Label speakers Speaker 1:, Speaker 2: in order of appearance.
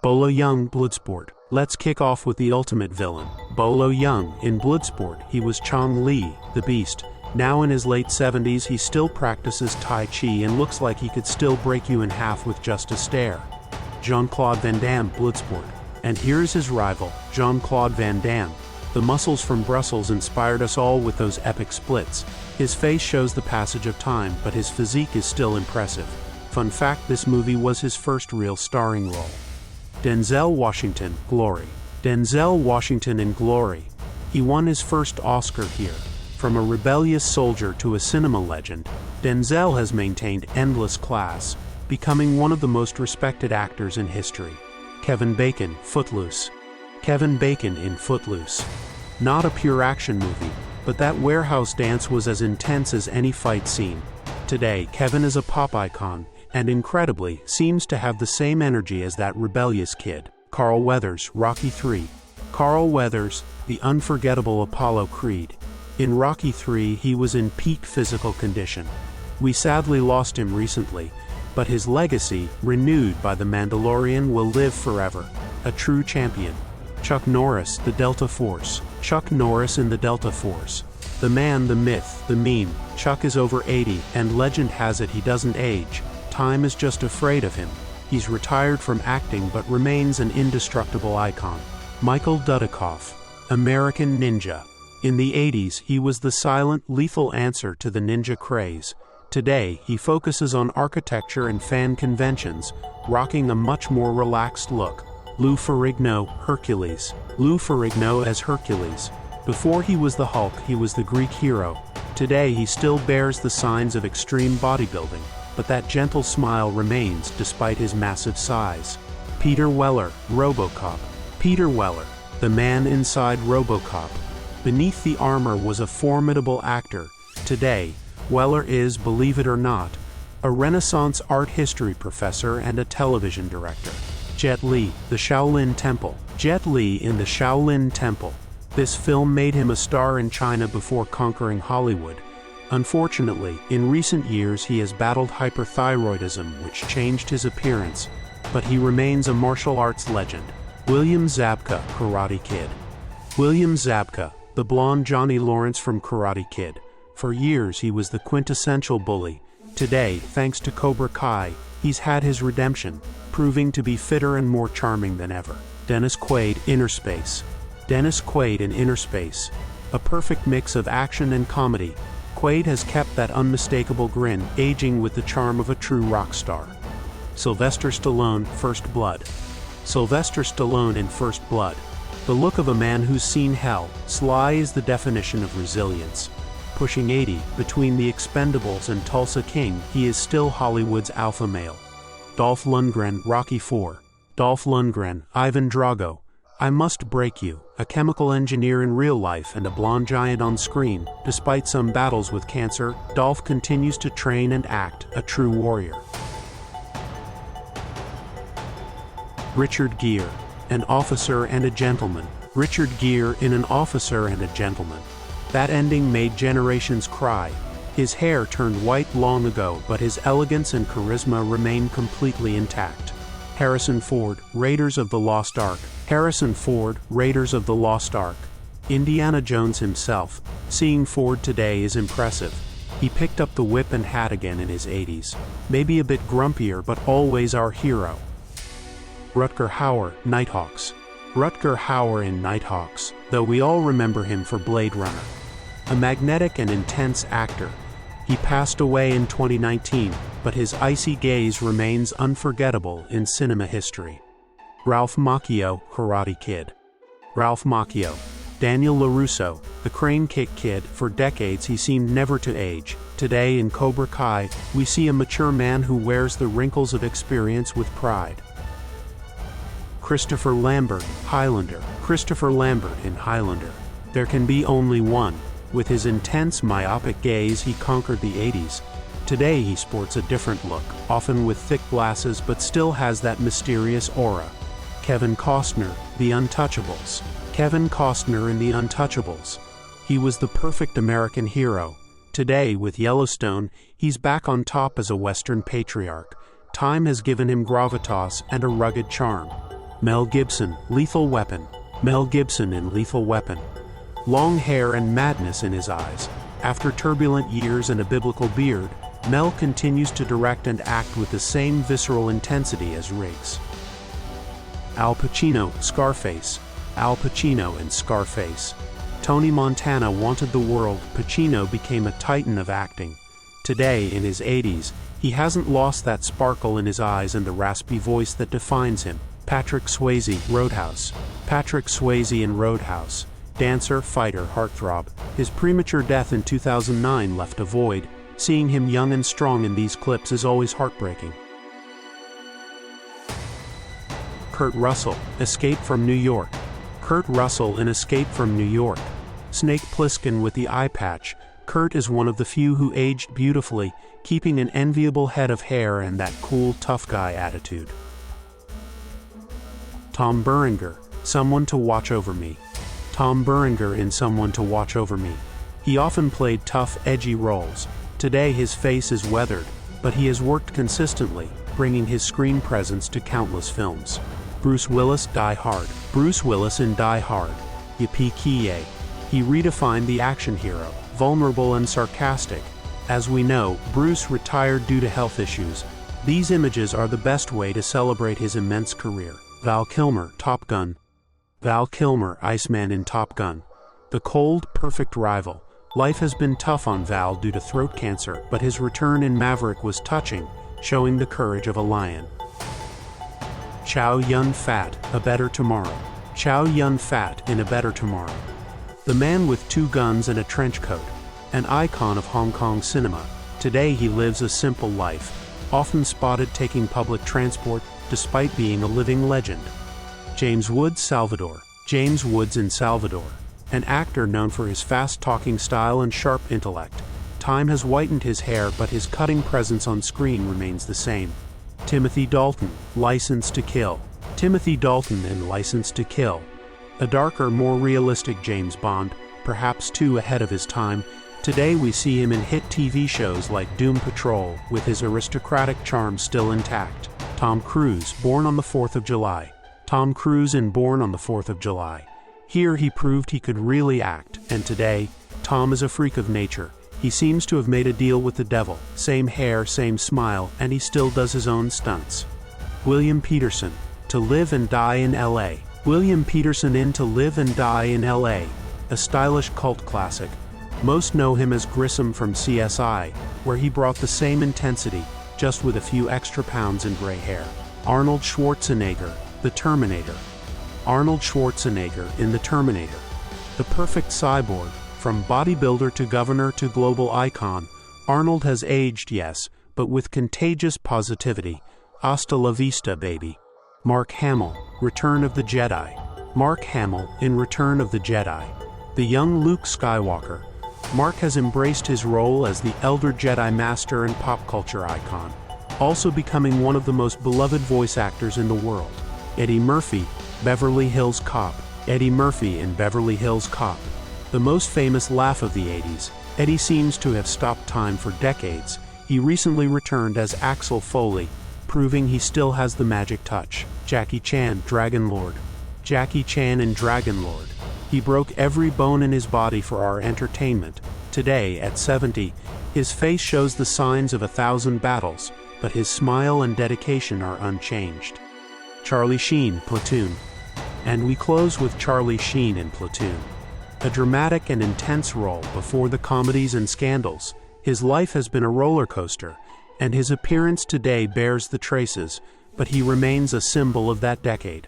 Speaker 1: Bolo Yeung, Bloodsport. Let's kick off with the ultimate villain, Bolo Yeung. In Bloodsport, he was Chong Li, the Beast. Now in his late 70s, he still practices Tai Chi and looks like he could still break you in half with just a stare. Jean-Claude Van Damme, Bloodsport. And here's his rival, Jean-Claude Van Damme. The muscles from Brussels inspired us all with those epic splits. His face shows the passage of time, but his physique is still impressive. Fun fact, this movie was his first real starring role. Denzel Washington, Glory. Denzel Washington in Glory. He won his first Oscar here. From a rebellious soldier to a cinema legend, Denzel has maintained endless class, becoming one of the most respected actors in history. Kevin Bacon, Footloose. Kevin Bacon in Footloose. Not a pure action movie, but that warehouse dance was as intense as any fight scene. Today, Kevin is a pop icon, and incredibly, seems to have the same energy as that rebellious kid. Carl Weathers, Rocky III. Carl Weathers, the unforgettable Apollo Creed. In Rocky III, he was in peak physical condition. We sadly lost him recently, but his legacy, renewed by The Mandalorian, will live forever. A true champion. Chuck Norris, The Delta Force. Chuck Norris in The Delta Force. The man, the myth, the meme. Chuck is over 80, and legend has it he doesn't age. Time is just afraid of him. He's retired from acting but remains an indestructible icon. Michael Dudikoff, American Ninja. In the 80s, he was the silent, lethal answer to the ninja craze. Today, he focuses on architecture and fan conventions, rocking a much more relaxed look. Lou Ferrigno, Hercules. Lou Ferrigno as Hercules. Before he was the Hulk, he was the Greek hero. Today, he still bears the signs of extreme bodybuilding, but that gentle smile remains despite his massive size. Peter Weller, RoboCop. Peter Weller, the man inside RoboCop. Beneath the armor was a formidable actor. Today, Weller is, believe it or not, a Renaissance art history professor and a television director. Jet Li, The Shaolin Temple. Jet Li in The Shaolin Temple. This film made him a star in China before conquering Hollywood. Unfortunately, in recent years he has battled hyperthyroidism, which changed his appearance, but he remains a martial arts legend. William Zabka, Karate Kid. William Zabka, the blonde Johnny Lawrence from Karate Kid. For years he was the quintessential bully. Today, thanks to Cobra Kai, he's had his redemption, proving to be fitter and more charming than ever. Dennis Quaid, Inner Space. Dennis Quaid in Inner Space. A perfect mix of action and comedy, Quaid has kept that unmistakable grin, aging with the charm of a true rock star. Sylvester Stallone, First Blood. Sylvester Stallone in First Blood. The look of a man who's seen hell. Sly is the definition of resilience. Pushing 80, between The Expendables and Tulsa King, he is still Hollywood's alpha male. Dolph Lundgren, Rocky IV. Dolph Lundgren, Ivan Drago. I Must Break You, a chemical engineer in real life and a blonde giant on screen. Despite some battles with cancer, Dolph continues to train and act, a true warrior. Richard Gere, An Officer and a Gentleman. Richard Gere in An Officer and a Gentleman. That ending made generations cry. His hair turned white long ago, but his elegance and charisma remain completely intact. Harrison Ford, Raiders of the Lost Ark. Harrison Ford, Raiders of the Lost Ark. Indiana Jones himself. Seeing Ford today is impressive. He picked up the whip and hat again in his 80s. Maybe a bit grumpier, but always our hero. Rutger Hauer, Nighthawks. Rutger Hauer in Nighthawks, though we all remember him for Blade Runner. A magnetic and intense actor. He passed away in 2019, but his icy gaze remains unforgettable in cinema history. Ralph Macchio, Karate Kid. Ralph Macchio. Daniel LaRusso, the Crane Kick Kid. For decades he seemed never to age. Today in Cobra Kai, we see a mature man who wears the wrinkles of experience with pride. Christopher Lambert, Highlander. Christopher Lambert in Highlander. There can be only one. With his intense, myopic gaze, he conquered the 80s. Today he sports a different look, often with thick glasses, but still has that mysterious aura. Kevin Costner, The Untouchables. Kevin Costner in The Untouchables. He was the perfect American hero. Today, with Yellowstone, he's back on top as a Western patriarch. Time has given him gravitas and a rugged charm. Mel Gibson, Lethal Weapon. Mel Gibson in Lethal Weapon. Long hair and madness in his eyes. After turbulent years and a biblical beard, Mel continues to direct and act with the same visceral intensity as Riggs. Al Pacino, Scarface. Al Pacino in Scarface. Tony Montana wanted the world. Pacino became a titan of acting. Today, in his 80s, he hasn't lost that sparkle in his eyes and the raspy voice that defines him. Patrick Swayze, Roadhouse. Patrick Swayze in Roadhouse. Dancer, fighter, heartthrob. His premature death in 2009 left a void. Seeing him young and strong in these clips is always heartbreaking. Kurt Russell, Escape from New York. Kurt Russell in Escape from New York. Snake Plissken with the eye patch. Kurt is one of the few who aged beautifully, keeping an enviable head of hair and that cool, tough guy attitude. Tom Berenger, Someone to Watch Over Me. Tom Berenger in Someone to Watch Over Me. He often played tough, edgy roles. Today his face is weathered, but he has worked consistently, bringing his screen presence to countless films. Bruce Willis, Die Hard. Bruce Willis in Die Hard. Yippee-ki-yay. He redefined the action hero, vulnerable and sarcastic. As we know, Bruce retired due to health issues. These images are the best way to celebrate his immense career. Val Kilmer, Top Gun. Val Kilmer, Iceman in Top Gun. The cold, perfect rival. Life has been tough on Val due to throat cancer, but his return in Maverick was touching, showing the courage of a lion. Chow Yun-fat, A Better Tomorrow. Chow Yun-fat in A Better Tomorrow. The man with two guns and a trench coat. An icon of Hong Kong cinema. Today he lives a simple life, often spotted taking public transport despite being a living legend. James Woods, Salvador. James Woods in Salvador. An actor known for his fast-talking style and sharp intellect. Time has whitened his hair, but his cutting presence on screen remains the same. Timothy Dalton, License to Kill. Timothy Dalton in License to Kill. A darker, more realistic James Bond, perhaps too ahead of his time. Today we see him in hit TV shows like Doom Patrol, with his aristocratic charm still intact. Tom Cruise, Born on the 4th of July. Tom Cruise in Born on the 4th of July. Here he proved he could really act, and today, Tom is a freak of nature. He seems to have made a deal with the devil. Same hair, same smile, and he still does his own stunts. William Peterson, To Live and Die in L.A. William Peterson in To Live and Die in L.A., a stylish cult classic. Most know him as Grissom from CSI, where he brought the same intensity, just with a few extra pounds and gray hair. Arnold Schwarzenegger, The Terminator. Arnold Schwarzenegger in The Terminator. The perfect cyborg, from bodybuilder to governor to global icon, Arnold has aged, yes, but with contagious positivity. Hasta la vista, baby. Mark Hamill, Return of the Jedi. Mark Hamill in Return of the Jedi. The young Luke Skywalker. Mark has embraced his role as the elder Jedi Master and pop culture icon, also becoming one of the most beloved voice actors in the world. Eddie Murphy, Beverly Hills Cop. Eddie Murphy in Beverly Hills Cop. The most famous laugh of the 80s, Eddie seems to have stopped time for decades. He recently returned as Axel Foley, proving he still has the magic touch. Jackie Chan, Dragon Lord. Jackie Chan in Dragon Lord. He broke every bone in his body for our entertainment. Today, at 70, his face shows the signs of 1,000 battles, but his smile and dedication are unchanged. Charlie Sheen, Platoon. And we close with Charlie Sheen in Platoon. A dramatic and intense role before the comedies and scandals. His life has been a roller coaster, and his appearance today bears the traces, but he remains a symbol of that decade.